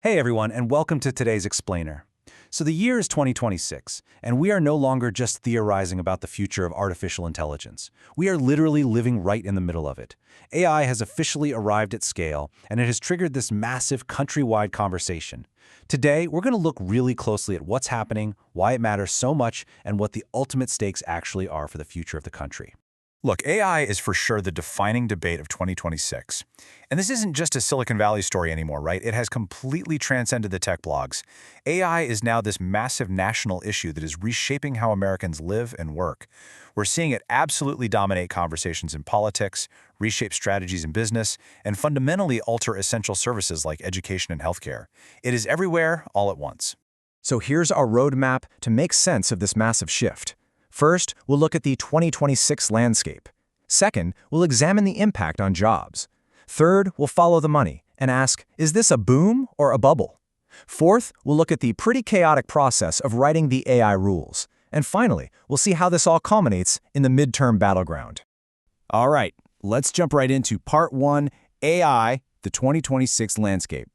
Hey everyone, and welcome to today's Explainer. So the year is 2026, and we are no longer just theorizing about the future of artificial intelligence. We are literally living right in the middle of it. AI has officially arrived at scale, and it has triggered this massive countrywide conversation. Today, we're going to look really closely at what's happening, why it matters so much, and what the ultimate stakes actually are for the future of the country. Look, AI is for sure the defining debate of 2026. And this isn't just a Silicon Valley story anymore, right? It has completely transcended the tech blogs. AI is now this massive national issue that is reshaping how Americans live and work. We're seeing it absolutely dominate conversations in politics, reshape strategies in business, and fundamentally alter essential services like education and healthcare. It is everywhere, all at once. So here's our roadmap to make sense of this massive shift. First, we'll look at the 2026 landscape. Second, we'll examine the impact on jobs. Third, we'll follow the money and ask, is this a boom or a bubble? Fourth, we'll look at the pretty chaotic process of writing the AI rules. And finally, we'll see how this all culminates in the midterm battleground. All right, let's jump right into Part 1, AI, the 2026 landscape.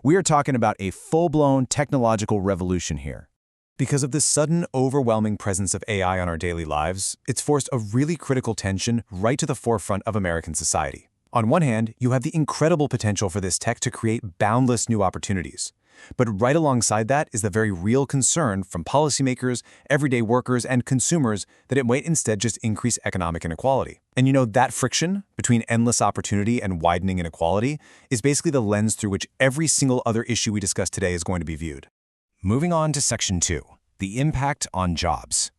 We are talking about a full-blown technological revolution here. Because of the sudden, overwhelming presence of AI on our daily lives, it's forced a really critical tension right to the forefront of American society. On one hand, you have the incredible potential for this tech to create boundless new opportunities. But right alongside that is the very real concern from policymakers, everyday workers, and consumers that it might instead just increase economic inequality. And that friction between endless opportunity and widening inequality is basically the lens through which every single other issue we discuss today is going to be viewed. Moving on to Section 2, the impact on jobs.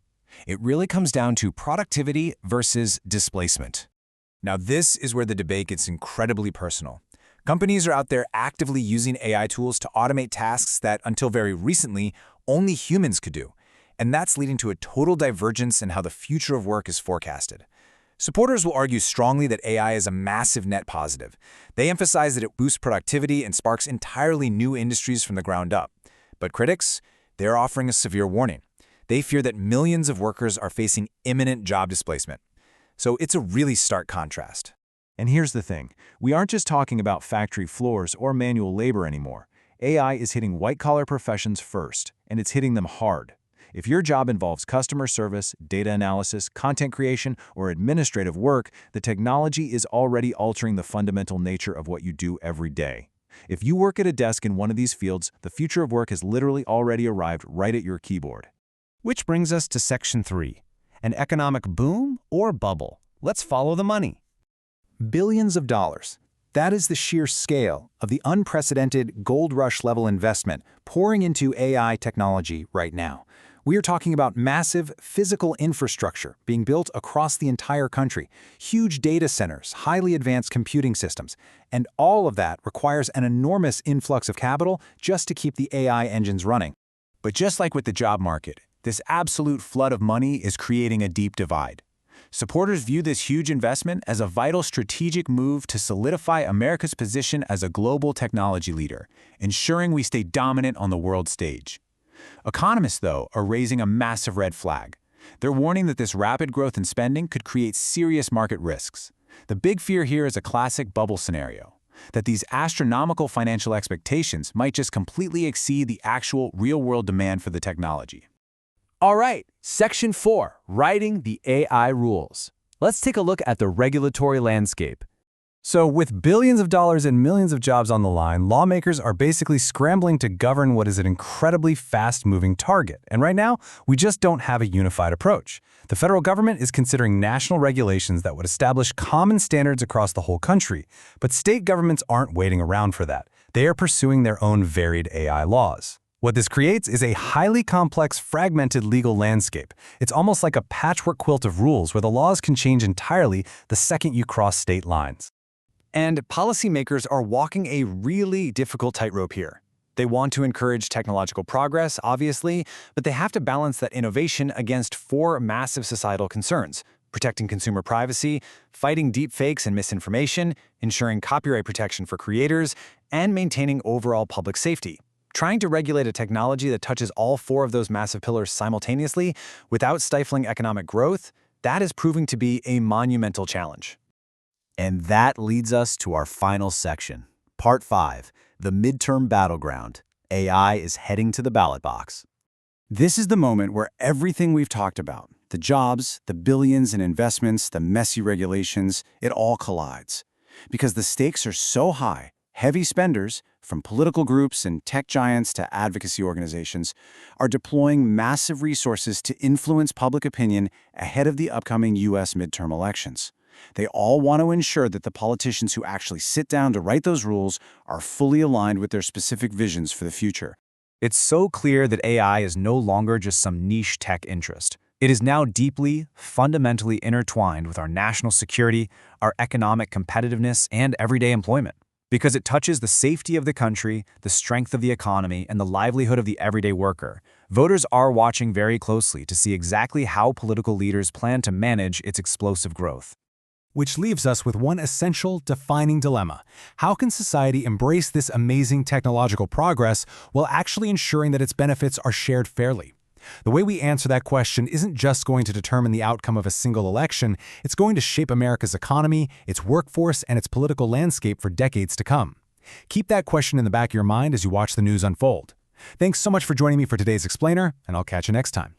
It really comes down to productivity versus displacement. Now, this is where the debate gets incredibly personal. Companies are out there actively using AI tools to automate tasks that, until very recently, only humans could do. And that's leading to a total divergence in how the future of work is forecasted. Supporters will argue strongly that AI is a massive net positive. They emphasize that it boosts productivity and sparks entirely new industries from the ground up. But critics, they're offering a severe warning. They fear that millions of workers are facing imminent job displacement. So it's a really stark contrast. And here's the thing, we aren't just talking about factory floors or manual labor anymore. AI is hitting white-collar professions first, and it's hitting them hard. If your job involves customer service, data analysis, content creation, or administrative work, the technology is already altering the fundamental nature of what you do every day. If you work at a desk in one of these fields, the future of work has literally already arrived right at your keyboard. Which brings us to Section 3, an economic boom or bubble. Let's follow the money. Billions of dollars. That is the sheer scale of the unprecedented gold rush level investment pouring into AI technology right now. We are talking about massive physical infrastructure being built across the entire country, huge data centers, highly advanced computing systems, and all of that requires an enormous influx of capital just to keep the AI engines running. But just like with the job market, this absolute flood of money is creating a deep divide. Supporters view this huge investment as a vital strategic move to solidify America's position as a global technology leader, ensuring we stay dominant on the world stage. Economists, though, are raising a massive red flag. They're warning that this rapid growth in spending could create serious market risks. The big fear here is a classic bubble scenario, that these astronomical financial expectations might just completely exceed the actual real-world demand for the technology. All right, Section 4, Writing the AI Rules. Let's take a look at the regulatory landscape. So with billions of dollars and millions of jobs on the line, lawmakers are basically scrambling to govern what is an incredibly fast-moving target. And right now, we just don't have a unified approach. The federal government is considering national regulations that would establish common standards across the whole country. But state governments aren't waiting around for that. They are pursuing their own varied AI laws. What this creates is a highly complex, fragmented legal landscape. It's almost like a patchwork quilt of rules where the laws can change entirely the second you cross state lines. And policymakers are walking a really difficult tightrope here. They want to encourage technological progress, obviously, but they have to balance that innovation against four massive societal concerns: protecting consumer privacy, fighting deepfakes and misinformation, ensuring copyright protection for creators, and maintaining overall public safety. Trying to regulate a technology that touches all four of those massive pillars simultaneously without stifling economic growth, that is proving to be a monumental challenge. And that leads us to our final section, Part 5, The midterm battleground. AI is heading to the ballot box. This is the moment where everything we've talked about, the jobs, the billions in investments, the messy regulations, it all collides. Because the stakes are so high, heavy spenders, from political groups and tech giants to advocacy organizations, are deploying massive resources to influence public opinion ahead of the upcoming U.S. midterm elections. They all want to ensure that the politicians who actually sit down to write those rules are fully aligned with their specific visions for the future. It's so clear that AI is no longer just some niche tech interest. It is now deeply, fundamentally intertwined with our national security, our economic competitiveness, and everyday employment. Because it touches the safety of the country, the strength of the economy, and the livelihood of the everyday worker, voters are watching very closely to see exactly how political leaders plan to manage its explosive growth. Which leaves us with one essential, defining dilemma. How can society embrace this amazing technological progress while actually ensuring that its benefits are shared fairly? The way we answer that question isn't just going to determine the outcome of a single election, it's going to shape America's economy, its workforce, and its political landscape for decades to come. Keep that question in the back of your mind as you watch the news unfold. Thanks so much for joining me for today's Explainer, and I'll catch you next time.